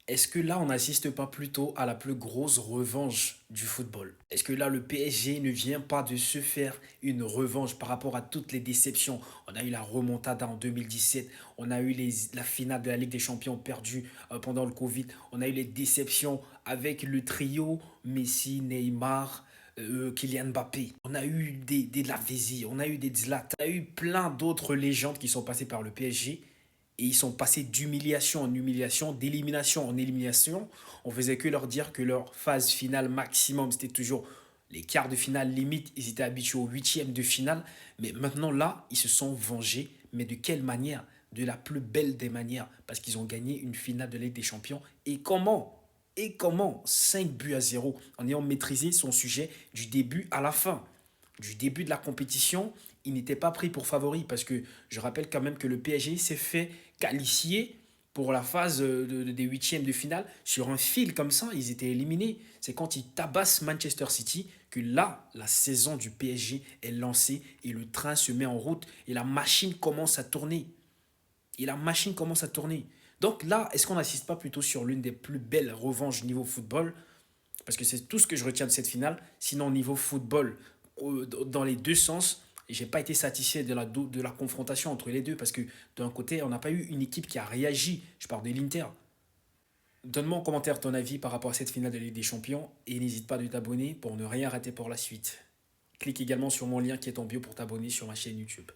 Est-ce que là, on n'assiste pas plutôt à la plus grosse revanche du football? Est-ce que là, le PSG ne vient pas de se faire une revanche par rapport à toutes les déceptions? On a eu la remontada en 2017, on a eu la finale de la Ligue des Champions perdue pendant le Covid, on a eu les déceptions avec le trio Messi, Neymar, Kylian Mbappé. On a eu des Lavezzi, on a eu des Zlatan, on a eu plein d'autres légendes qui sont passées par le PSG et ils sont passés d'humiliation en humiliation, d'élimination en élimination. On faisait que leur dire que leur phase finale maximum, c'était toujours les quarts de finale limite. Ils étaient habitués au huitième de finale. Mais maintenant, là, ils se sont vengés. Mais de quelle manière? De la plus belle des manières. Parce qu'ils ont gagné une finale de Ligue des Champions. Et comment? Et comment? 5 buts à zéro en ayant maîtrisé son sujet du début à la fin. Du début de la compétition, il n'était pas pris pour favori parce que je rappelle quand même que le PSG s'est fait qualifier pour la phase des huitièmes de finale sur un fil comme ça, ils étaient éliminés. C'est quand ils tabassent Manchester City que là, la saison du PSG est lancée et le train se met en route et la machine commence à tourner. Et la machine commence à tourner. Donc là, est-ce qu'on n'assiste pas plutôt sur l'une des plus belles revanches niveau football? Parce que c'est tout ce que je retiens de cette finale. Sinon, au niveau football, dans les deux sens, j'ai pas été satisfait de la confrontation entre les deux parce que d'un côté, on n'a pas eu une équipe qui a réagi. Je parle de l'Inter. Donne-moi en commentaire ton avis par rapport à cette finale de Ligue des Champions et n'hésite pas de t'abonner pour ne rien rater pour la suite. Clique également sur mon lien qui est en bio pour t'abonner sur ma chaîne YouTube.